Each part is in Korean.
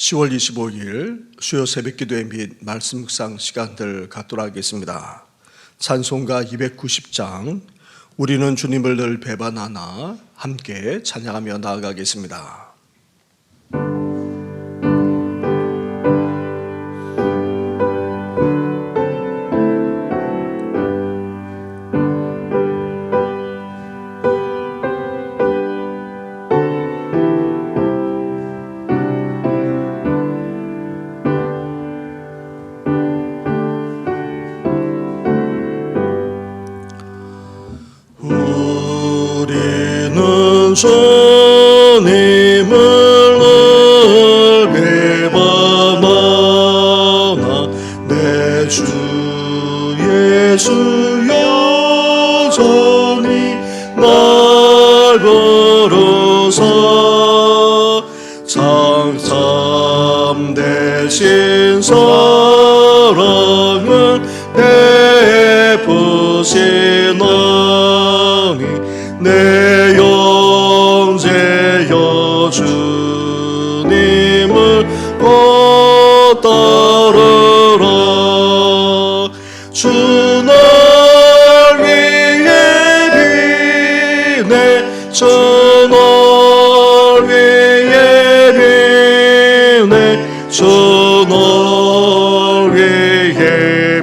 10월 25일 수요 새벽기도회 및 말씀 묵상 시간들 갖도록 하겠습니다. 찬송가 290장 우리는 주님을 늘 배반하나 함께 찬양하며 나아가겠습니다. 주님을 늘 배반하나 내 주 예수 여전히 날 부르사 참 대신 사랑을 베푸시나니 내 영제여 주님을 곧 따르라. 주 날 위해 비네 주 날 위해 비네 주 날 위해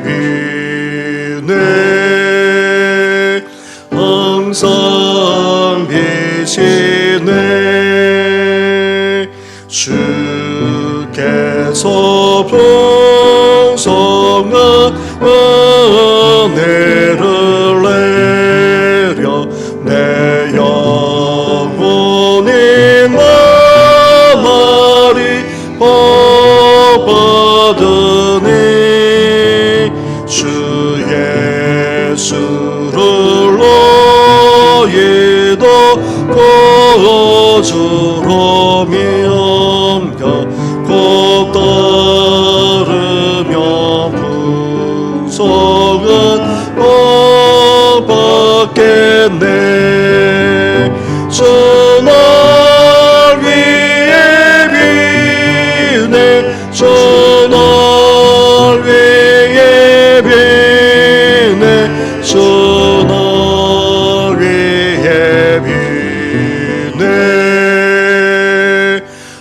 비네 항상 비시네 주께서 풍성한 은혜를 내려 내 영혼이 나날이 복받으니 주 예수를 너희도 거주로 미엄겨 곧 따르며 풍성한 복 받겠네. 주 날 위해 비네 주 날 위해 비네 주 날 위해 비네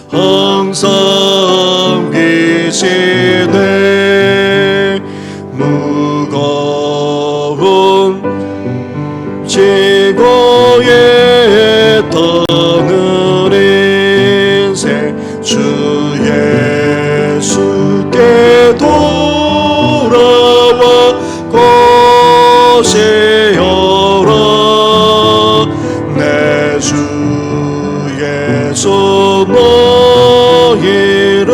항상 비시네 무거운 지고에 타는 인생 주 예수께 돌아와 것이여라. 내 주 예수 너희를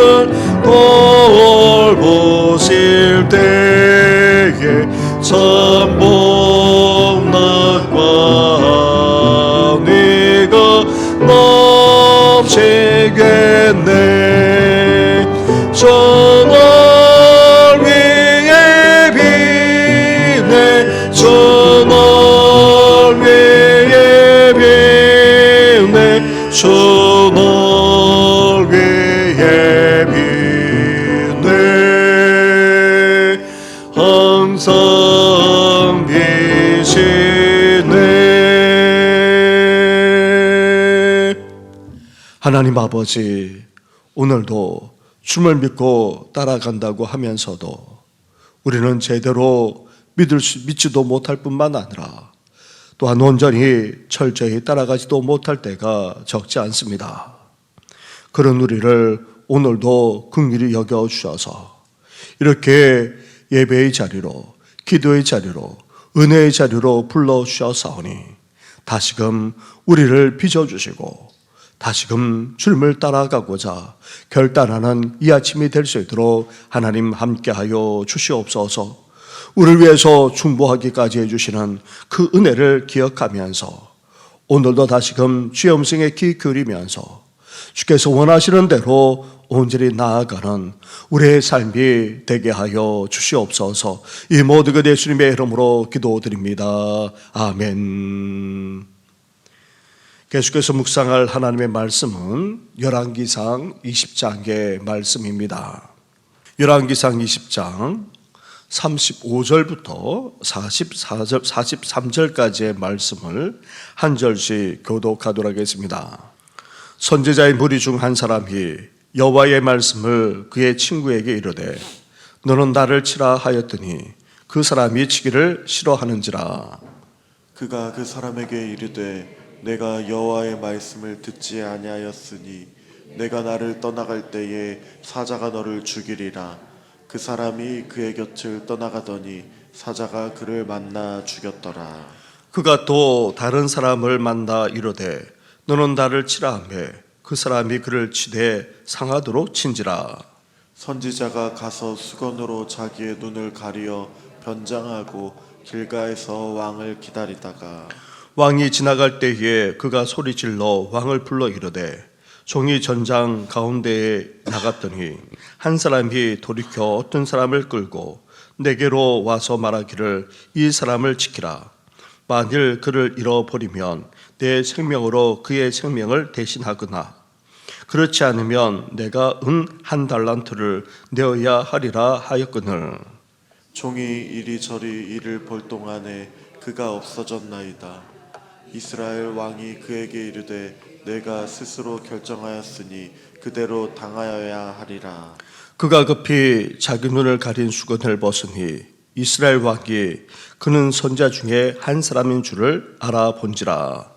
돌보실 때에 참 복락과 네가 넘치겠네. 주 날 위해 비네 주 날 위해 비네 주 날 위해 비네 항상 비시네. 하나님 아버지, 오늘도 주님을 믿고 따라간다고 하면서도 우리는 제대로 믿지도 못할 뿐만 아니라 또한 온전히 철저히 따라가지도 못할 때가 적지 않습니다. 그런 우리를 오늘도 긍휼히 여겨주셔서 이렇게 예배의 자리로, 기도의 자리로, 은혜의 자리로 불러주셨사오니 다시금 우리를 빚어주시고 다시금 주님을 따라가고자 결단하는 이 아침이 될 수 있도록 하나님 함께하여 주시옵소서. 우리를 위해서 중보하기까지 해주시는 그 은혜를 기억하면서 오늘도 다시금 주의 음성에 귀 기울이면서 주께서 원하시는 대로 온전히 나아가는 우리의 삶이 되게 하여 주시옵소서. 이 모든 것 예수님의 이름으로 기도드립니다. 아멘. 계속해서 묵상할 하나님의 말씀은 열왕기상 20장의 말씀입니다. 열왕기상 20장 35절부터 43절까지의 말씀을 한 절씩 교독하도록 하겠습니다. 선지자의 무리 중 한 사람이 여호와의 말씀을 그의 친구에게 이르되 너는 나를 치라 하였더니 그 사람이 치기를 싫어하는지라. 그가 그 사람에게 이르되 내가 여호와의 말씀을 듣지 아니하였으니 내가 나를 떠나갈 때에 사자가 너를 죽이리라. 그 사람이 그의 곁을 떠나가더니 사자가 그를 만나 죽였더라. 그가 또 다른 사람을 만나 이르되 너는 나를 치라 하매 그 사람이 그를 치되 상하도록 친지라. 선지자가 가서 수건으로 자기의 눈을 가리어 변장하고 길가에서 왕을 기다리다가 왕이 지나갈 때에 그가 소리질러 왕을 불러 이르되 종이 전장 가운데에 나갔더니 한 사람이 돌이켜 어떤 사람을 끌고 내게로 와서 말하기를 이 사람을 지키라. 만일 그를 잃어버리면 내 생명으로 그의 생명을 대신하거나 그렇지 않으면 내가 은 1달란트를 내어야 하리라 하였거늘. 종이 이리저리 이를 볼 동안에 그가 없어졌나이다. 이스라엘 왕이 그에게 이르되 내가 스스로 결정하였으니 그대로 당하여야 하리라. 그가 급히 자기 눈을 가린 수건을 벗으니 이스라엘 왕이 그는 선지자 중에 한 사람인 줄을 알아본지라.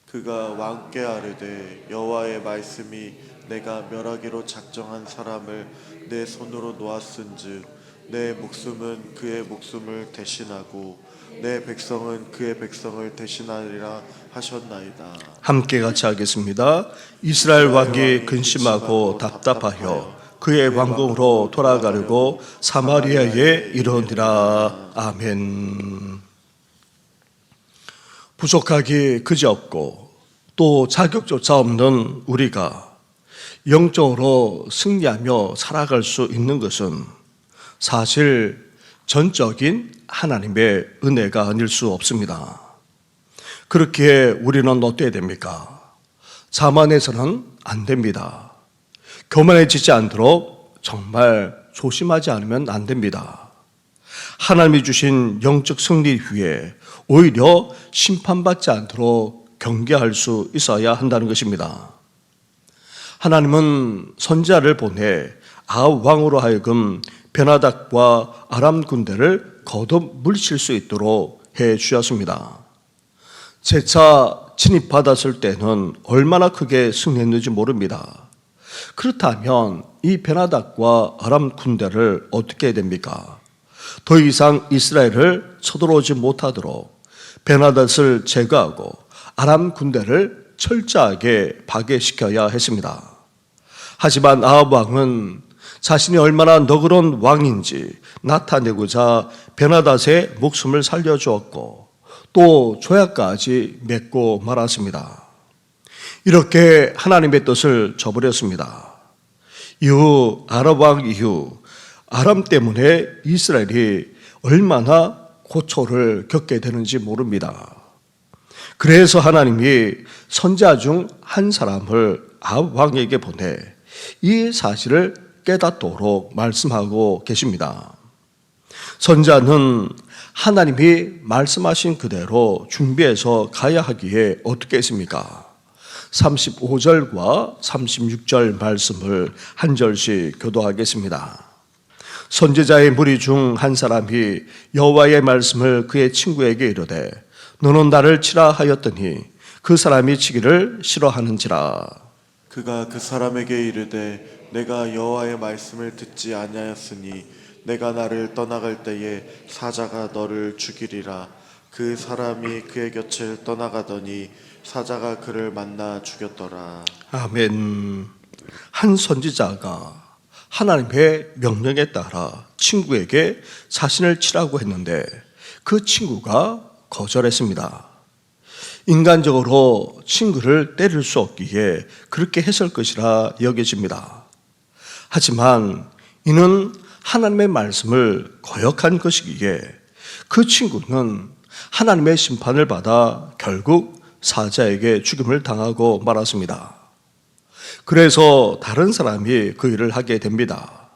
그가 왕께 아뢰되 여호와의 말씀이 내가 멸하기로 작정한 사람을 내 손으로 놓았은즉 내 목숨은 그의 목숨을 대신하고 내 백성은 그의 백성을 대신하리라 하셨나이다. 함께 같이 하겠습니다. 이스라엘 왕이 근심하고 답답하여 그의 왕궁으로 돌아가려고 사마리아에 이르니라. 아멘. 부족하기 그지없고 또 자격조차 없는 우리가 영적으로 승리하며 살아갈 수 있는 것은 사실 전적인 하나님의 은혜가 아닐 수 없습니다. 그렇기에 우리는 어때야 됩니까? 자만해서는 안 됩니다. 교만해지지 않도록 정말 조심하지 않으면 안 됩니다. 하나님이 주신 영적 승리 위에 오히려 심판받지 않도록 경계할 수 있어야 한다는 것입니다. 하나님은 선지자를 보내 아합 왕으로 하여금 베나닥과 아람 군대를 거듭 물리칠 수 있도록 해 주셨습니다. 재차 진입받았을 때는 얼마나 크게 승리했는지 모릅니다. 그렇다면 이 베나닥과 아람 군대를 어떻게 해야 됩니까? 더 이상 이스라엘을 쳐들어오지 못하도록 베나닥을 제거하고 아람 군대를 철저하게 파괴시켜야 했습니다. 하지만 아합 왕은 자신이 얼마나 너그러운 왕인지 나타내고자 베나닷의 목숨을 살려주었고 또 조약까지 맺고 말았습니다. 이렇게 하나님의 뜻을 저버렸습니다. 이후 아람 왕 이후 아람 때문에 이스라엘이 얼마나 고초를 겪게 되는지 모릅니다. 그래서 하나님이 선지자 중 한 사람을 아합 왕에게 보내 이 사실을 깨닫도록 말씀하고 계십니다. 선지자는 하나님이 말씀하신 그대로 준비해서 가야 하기에 어떻게 했습니까? 35절과 36절 말씀을 한 절씩 교도하겠습니다. 선지자의 무리 중 한 사람이 여호와의 말씀을 그의 친구에게 이르되 너는 나를 치라 하였더니 그 사람이 치기를 싫어하는지라. 그가 그 사람에게 이르되 내가 여호와의 말씀을 듣지 아니하였으니 내가 나를 떠나갈 때에 사자가 너를 죽이리라. 그 사람이 그의 곁을 떠나가더니 사자가 그를 만나 죽였더라. 아멘. 한 선지자가 하나님의 명령에 따라 친구에게 자신을 치라고 했는데 그 친구가 거절했습니다. 인간적으로 친구를 때릴 수 없기에 그렇게 했을 것이라 여겨집니다. 하지만 이는 하나님의 말씀을 거역한 것이기에 그 친구는 하나님의 심판을 받아 결국 사자에게 죽임을 당하고 말았습니다. 그래서 다른 사람이 그 일을 하게 됩니다.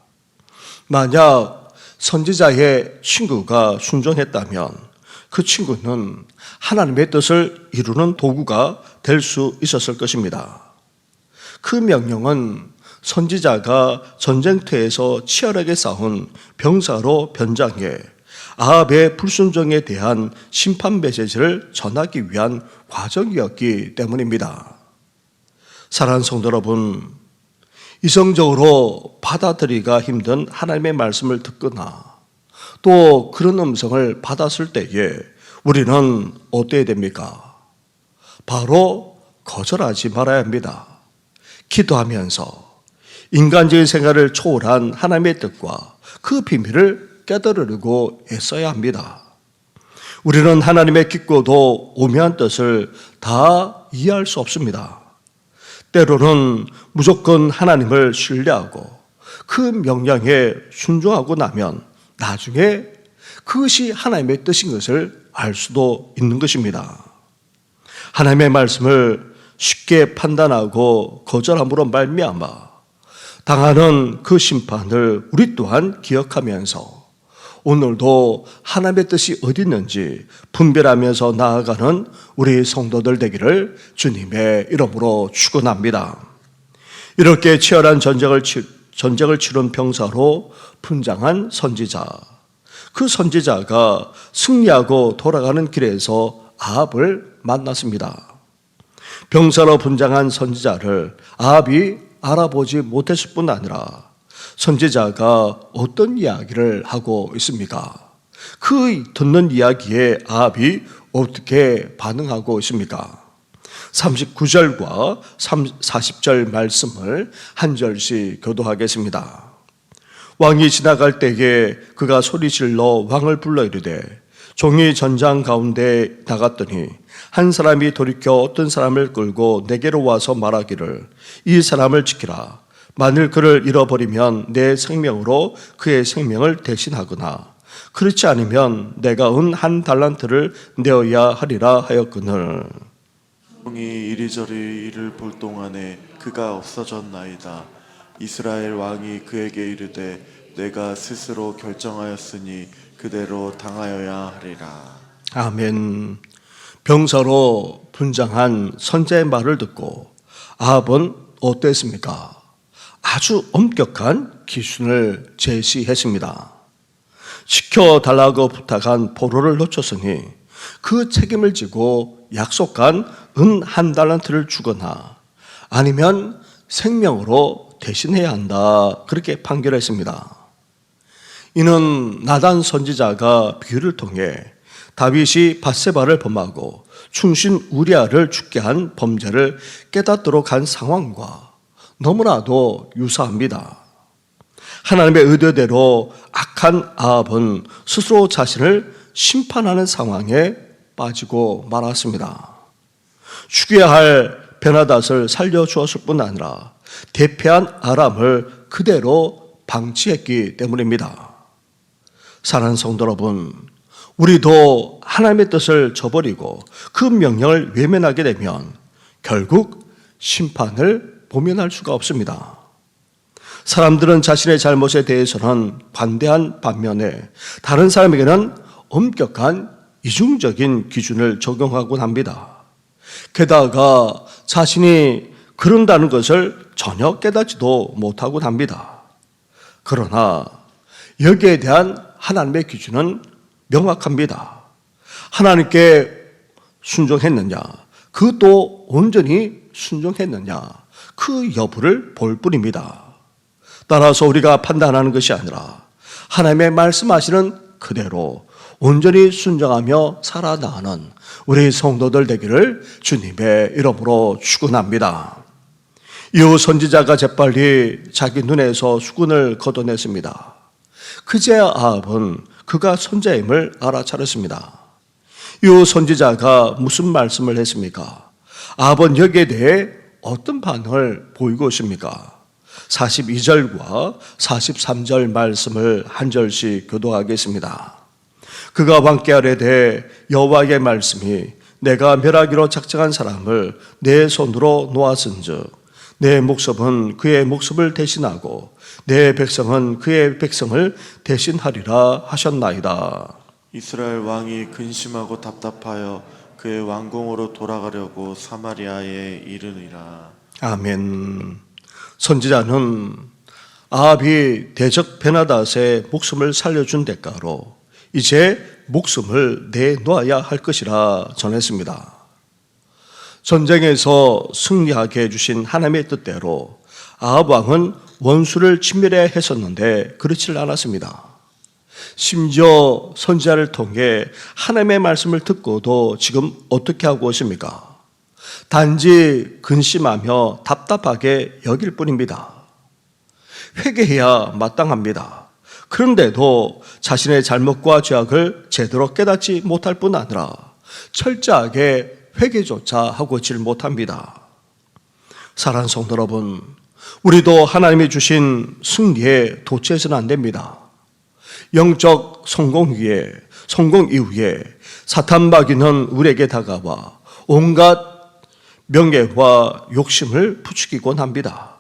만약 선지자의 친구가 순종했다면 그 친구는 하나님의 뜻을 이루는 도구가 될 수 있었을 것입니다. 그 명령은 선지자가 전쟁터에서 치열하게 싸운 병사로 변장해 아합의 불순종에 대한 심판 메시지를 전하기 위한 과정이었기 때문입니다. 사랑하는 성도 여러분, 이성적으로 받아들이기가 힘든 하나님의 말씀을 듣거나 또 그런 음성을 받았을 때에 우리는 어때야 됩니까? 바로 거절하지 말아야 합니다. 기도하면서 인간적인 생활을 초월한 하나님의 뜻과 그 비밀을 깨달으려고 애써야 합니다. 우리는 하나님의 깊고도 오묘한 뜻을 다 이해할 수 없습니다. 때로는 무조건 하나님을 신뢰하고 그 명령에 순종하고 나면 나중에 그것이 하나님의 뜻인 것을 알 수도 있는 것입니다. 하나님의 말씀을 쉽게 판단하고 거절함으로 말미암아 당하는 그 심판을 우리 또한 기억하면서 오늘도 하나님의 뜻이 어디 있는지 분별하면서 나아가는 우리 성도들 되기를 주님의 이름으로 축원합니다. 이렇게 치열한 전쟁을 치른 병사로 분장한 선지자, 그 선지자가 승리하고 돌아가는 길에서 아합을 만났습니다. 병사로 분장한 선지자를 아합이 알아보지 못했을 뿐 아니라 선지자가 어떤 이야기를 하고 있습니까? 그 듣는 이야기에 아합이 어떻게 반응하고 있습니까? 39절과 40절 말씀을 한 절씩 교도하겠습니다. 왕이 지나갈 때에 그가 소리질러 왕을 불러 이르되 종이 전장 가운데 나갔더니 한 사람이 돌이켜 어떤 사람을 끌고 내게로 와서 말하기를 이 사람을 지키라. 만일 그를 잃어버리면 내 생명으로 그의 생명을 대신하거나 그렇지 않으면 내가 은 한 달란트를 내어야 하리라 하였거늘. 종이 이리저리 이를 볼 동안에 그가 없어졌나이다. 이스라엘 왕이 그에게 이르되 내가 스스로 결정하였으니 그대로 당하여야 하리라. 아멘. 병사로 분장한 선지자의 말을 듣고 아합은 어땠습니까? 아주 엄격한 기준을 제시했습니다. 지켜달라고 부탁한 포로를 놓쳤으니 그 책임을 지고 약속한 은 한 달란트를 주거나 아니면 생명으로 대신해야 한다, 그렇게 판결했습니다. 이는 나단 선지자가 비유를 통해 다윗이 밧세바를 범하고 충신 우리아를 죽게 한 범죄를 깨닫도록 한 상황과 너무나도 유사합니다. 하나님의 의도대로 악한 아합은 스스로 자신을 심판하는 상황에 빠지고 말았습니다. 죽여야 할 베나닷을 살려주었을 뿐 아니라 대패한 아람을 그대로 방치했기 때문입니다. 사랑하는 성도 여러분, 우리도 하나님의 뜻을 저버리고 그 명령을 외면하게 되면 결국 심판을 모면할 수가 없습니다. 사람들은 자신의 잘못에 대해서는 관대한 반면에 다른 사람에게는 엄격한 이중적인 기준을 적용하곤 합니다. 게다가 자신이 그런다는 것을 전혀 깨닫지도 못하곤 합니다. 그러나 여기에 대한 하나님의 기준은 명확합니다. 하나님께 순종했느냐, 그것도 온전히 순종했느냐, 그 여부를 볼 뿐입니다. 따라서 우리가 판단하는 것이 아니라 하나님의 말씀하시는 그대로 온전히 순종하며 살아나가는 우리 성도들 되기를 주님의 이름으로 축원합니다. 이후 선지자가 재빨리 자기 눈에서 수군을 걷어냈습니다. 그제야 아합은 그가 선지자임을 알아차렸습니다. 이후 선지자가 무슨 말씀을 했습니까? 아합은 여기에 대해 어떤 반응을 보이고 있습니까? 42절과 43절 말씀을 한 절씩 교도하겠습니다. 그가 왕께 아뢰되 여호와의 말씀이 내가 멸하기로 작정한 사람을 내 손으로 놓았은즉 내 목숨은 그의 목숨을 대신하고 내 백성은 그의 백성을 대신하리라 하셨나이다. 이스라엘 왕이 근심하고 답답하여 그의 왕궁으로 돌아가려고 사마리아에 이르니라. 아멘. 선지자는 아합이 대적 베나닷의 목숨을 살려준 대가로 이제 목숨을 내놓아야 할 것이라 전했습니다. 전쟁에서 승리하게 해주신 하나님의 뜻대로 아합 왕은 원수를 진멸해야 했었는데 그렇지 않았습니다. 심지어 선지자를 통해 하나님의 말씀을 듣고도 지금 어떻게 하고 있습니까? 단지 근심하며 답답하게 여길 뿐입니다. 회개해야 마땅합니다. 그런데도 자신의 잘못과 죄악을 제대로 깨닫지 못할 뿐 아니라 철저하게 회개조차 하고 있지 못합니다. 사랑하는 성도 여러분, 우리도 하나님이 주신 승리에 도취해서는 안 됩니다. 영적 성공 이후에 사탄 마귀는 우리에게 다가와 온갖 명예와 욕심을 부추기곤 합니다.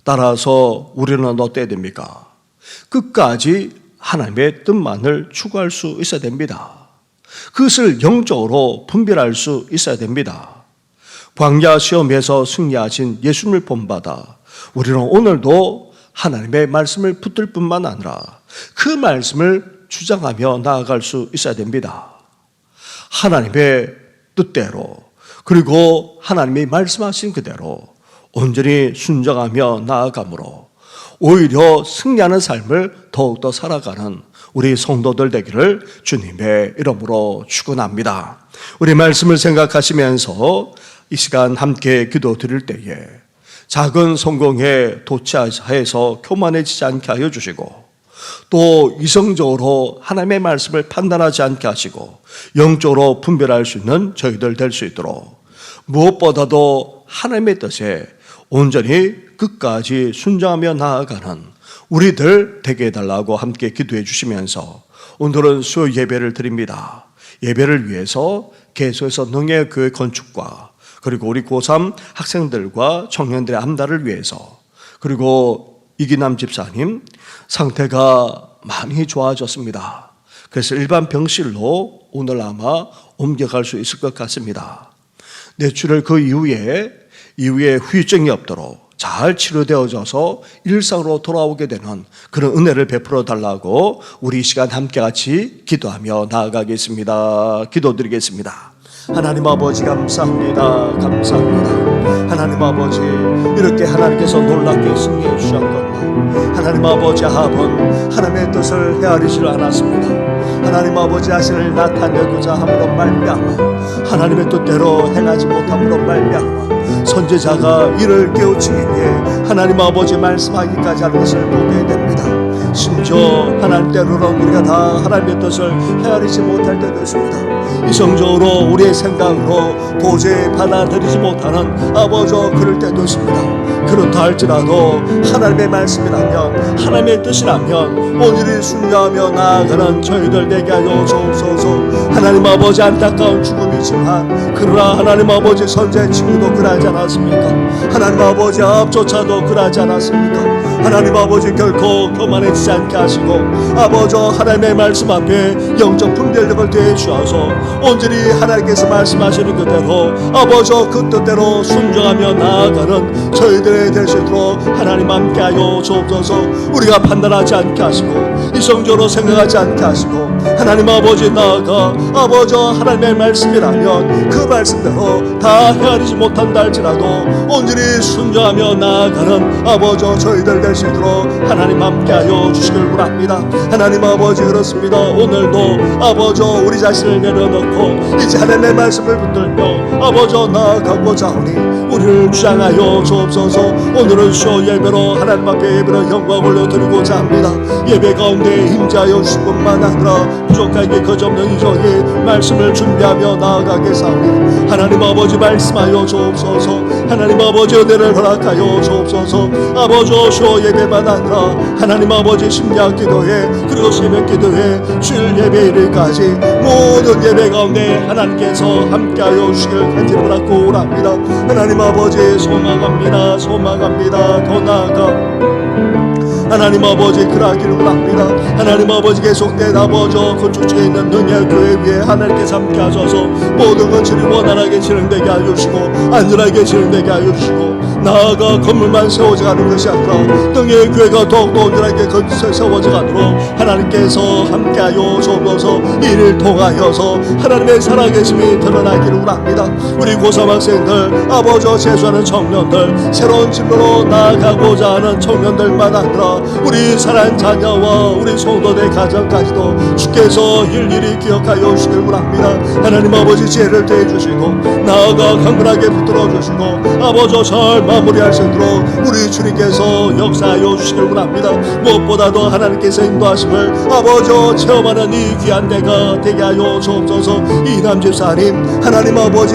따라서 우리는 어때야 됩니까? 끝까지 하나님의 뜻만을 추구할 수 있어야 됩니다. 그것을 영적으로 분별할 수 있어야 됩니다. 광야 시험에서 승리하신 예수님을 본받아 우리는 오늘도 하나님의 말씀을 붙들 뿐만 아니라 그 말씀을 주장하며 나아갈 수 있어야 됩니다. 하나님의 뜻대로 그리고 하나님이 말씀하신 그대로 온전히 순종하며 나아가므로 오히려 승리하는 삶을 더욱더 살아가는 우리 성도들 되기를 주님의 이름으로 축원합니다. 우리 말씀을 생각하시면서 이 시간 함께 기도 드릴 때에 작은 성공에 도취해서 교만해지지 않게 하여 주시고 또 이성적으로 하나님의 말씀을 판단하지 않게 하시고 영적으로 분별할 수 있는 저희들 될 수 있도록 무엇보다도 하나님의 뜻에 온전히 끝까지 순종하며 나아가는 우리들 되게 해달라고 함께 기도해 주시면서 오늘은 수요 예배를 드립니다. 예배를 위해서 계속해서 능혜교회 건축과 그리고 우리 고3 학생들과 청년들의 암달을 위해서 그리고 이기남 집사님 상태가 많이 좋아졌습니다. 그래서 일반 병실로 오늘 아마 옮겨갈 수 있을 것 같습니다. 뇌출혈 그 이후에 후유증이 없도록 잘 치료되어져서 일상으로 돌아오게 되는 그런 은혜를 베풀어 달라고 우리 이 시간 함께 같이 기도하며 나아가겠습니다. 기도드리겠습니다. 하나님 아버지 감사합니다. 하나님 아버지 이렇게 하나님께서 놀랍게 승리해 주셨건만 하나님 아버지 아합은 하나님의 뜻을 헤아리지 않았습니다. 하나님 아버지 자신을 나타내고자 함으로 말미암아 하나님의 뜻대로 행하지 못함으로 말미암아 선지자가 이를 깨우치기 위해 하나님 아버지 말씀하기까지 하는 것을 보게 됩니다. 심지어 하나님 때로는 우리가 다 하나님의 뜻을 헤아리지 못할 때도 있습니다. 이성적으로 우리의 생각으로 도저히 받아들이지 못하는 아버지 그럴 때도 있습니다. 그렇다 할지라도 하나님의 말씀이라면 하나님의 뜻이라면 온전히 순종하며 나아가는 저희들 되게 하여 주옵소서. 하나님 아버지 안타까운 죽음이지만 그러나 하나님 아버지 선지자의 친구도 그러하지 않았습니까? 하나님 아버지 아합조차도 그러하지 않았습니까? 하나님 아버지 결코 교만해지지 않게 하시고 아버지 하나님의 말씀 앞에 영적 분별력을 더해 주셔서 온전히 하나님께서 말씀하시는 그대로 아버지 그 뜻대로 순종하며 나아가는 저희들의 될 수 있도록 하나님 함께하여 주옵소서. 우리가 판단하지 않게 하시고 이성적으로 생각하지 않게 하시고 하나님 아버지 나아가 아버지 하나님의 말씀이라면 그 말씀대로 다 헤아리지 못한다 할지라도 온전히 순종하며 나아가는 아버지 저희들 될 수 있도록 하나님 함께하여 주시길 바랍니다. 하나님 아버지 그렇습니다. 오늘도 아버지 우리 자신을 내려놓고 이제 하나님의 말씀을 붙들며 아버지 나아가고자 하오니 우리를 주장하여 주옵소서. 오늘은 수요 예배로 하나님 앞에 예배로 영광 올려드리고자 합니다. 예배 가운데 임자여 주실 뿐만 아니라 부족하게 거점없는 이정이 말씀을 준비하며 나아가게 사오니 하나님 아버지 말씀하여 주옵소서. 하나님 아버지 은혜를 허락하여 주옵소서. 아버지 쇼 예배만 아니라 하나님 아버지 심야 기도회 그리고 새벽 기도회 주일 예배 일일까지 모든 예배 가운데 하나님께서 함께하여 주시길 간절히 바라고 오랍니다. 하나님 아버지 소망합니다. 소망합니다. 더 나아가 하나님 아버지 그러하기를 원합니다. 하나님 아버지 계속된 아버지 건축지에 있는 능의 교회 위에 하나님께서 함께 하셔서 모든 것들이 원활하게 진행되게 하여 주시고 안전하게 진행되게 하여 주시고 나아가 건물만 세워져 가는 것이 아니라 능의 교회가 더욱더 온전하게 세워져 가도록 하나님께서 함께 하여 주옵소서. 이를 통하여서 하나님의 살아계심이 드러나기를 원합니다. 우리 고3 학생들 아버지 재수하는 청년들 새로운 진로로 나아가고자 하는 청년들만 아니라 우리 사랑하는 자녀와 우리 성도들 가정까지도 주께서 일일이 기억하여 주시길 원합니다. 하나님 아버지 지혜를 더해주시고 나아가 강건하게 붙들어 주시고 아버지 잘 마무리할 수 있도록 우리 주님께서 역사하여 주시길 원합니다. 무엇보다도 하나님께서 인도하심을 아버지 체험하는 이 귀한 때가 되게 하여 주옵소서. 이남 집사님 하나님 아버지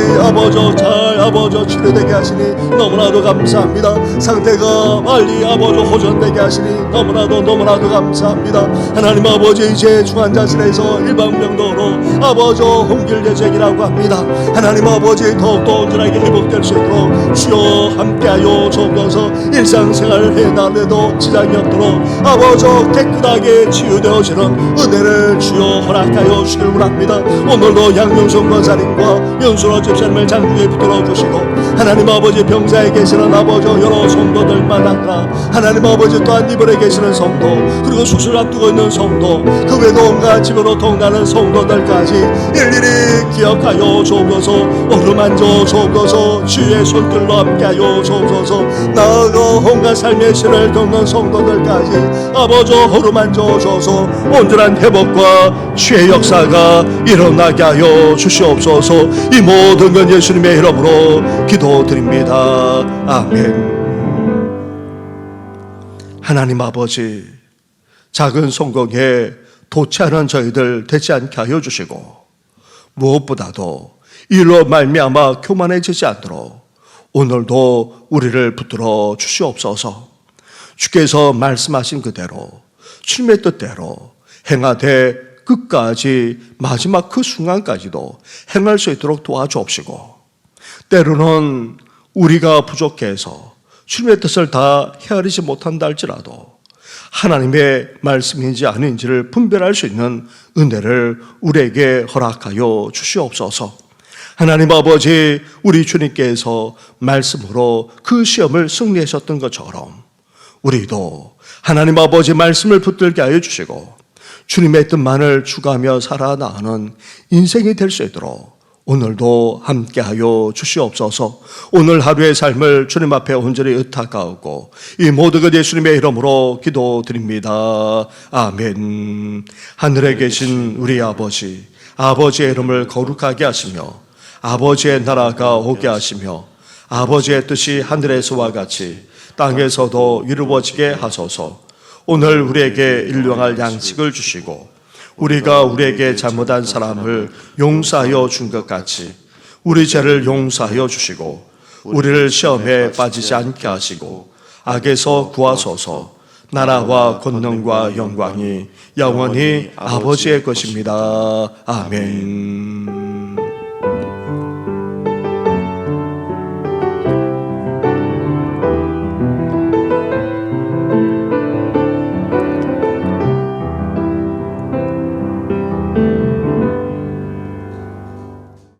잘 아버지 치료되게 하시니 너무나도 감사합니다. 상태가 빨리 아버지 호전되게 하시니 너무나도 감사합니다. 하나님 아버지 이제 중환자실에서 일반병동으로 아버지 옮길 예정이라고 합니다. 하나님 아버지 더욱더 온전하게 회복될 수 있도록 주여 함께하여 주옵소서. 일상생활을 해나가도 지장이 없도록 아버지 깨끗하게 치유되어지는 은혜를 주여 허락하여 주시길 원합니다. 오늘도 양명성 권사님과 연수로 집사님을 장중에 붙들어 주시고 하나님 아버지 병사에 계시는 아버지 여러 성도들만 아니라 하나님 아버지 또한 이번에 계시는 성도 그리고 수술 앞두고 있는 성도 그 외에도 온갖 집으로 통하는 성도들까지 일일이 기억하여 주옵소서. 어루만져 주옵소서. 주의 손길로 함께하여 주옵소서. 나아가 온갖 삶의 시를 겪는 성도들까지 아버지 어루만져 주옵소서. 온전한 회복과 주의 역사가 일어나게 하여 주시옵소서. 이 모든 건 예수님의 이름으로 기도드립니다. 아멘. 하나님 아버지 작은 성공에 도취하는 저희들 되지 않게 하여 주시고 무엇보다도 이로 말미암아 교만해지지 않도록 오늘도 우리를 붙들어 주시옵소서. 주께서 말씀하신 그대로 주님의 뜻대로 행하되 끝까지 마지막 그 순간까지도 행할 수 있도록 도와주옵시고 때로는 우리가 부족해서 주님의 뜻을 다 헤아리지 못한다 할지라도 하나님의 말씀인지 아닌지를 분별할 수 있는 은혜를 우리에게 허락하여 주시옵소서. 하나님 아버지 우리 주님께서 말씀으로 그 시험을 승리하셨던 것처럼 우리도 하나님 아버지 말씀을 붙들게 하여 주시고 주님의 뜻만을 추구하며 살아나가는 인생이 될 수 있도록 오늘도 함께하여 주시옵소서. 오늘 하루의 삶을 주님 앞에 온전히 의탁하고 이 모든 것 예수님의 이름으로 기도드립니다. 아멘. 하늘에 계신 우리 아버지, 아버지의 이름을 거룩하게 하시며 아버지의 나라가 오게 하시며 아버지의 뜻이 하늘에서와 같이 땅에서도 이루어지게 하소서. 오늘 우리에게 일용할 양식을 주시고 우리가 우리에게 잘못한 사람을 용서하여 준 것 같이 우리 죄를 용서하여 주시고 우리를 시험에 빠지지 않게 하시고 악에서 구하소서. 나라와 권능과 영광이 영원히 아버지의 것입니다. 아멘.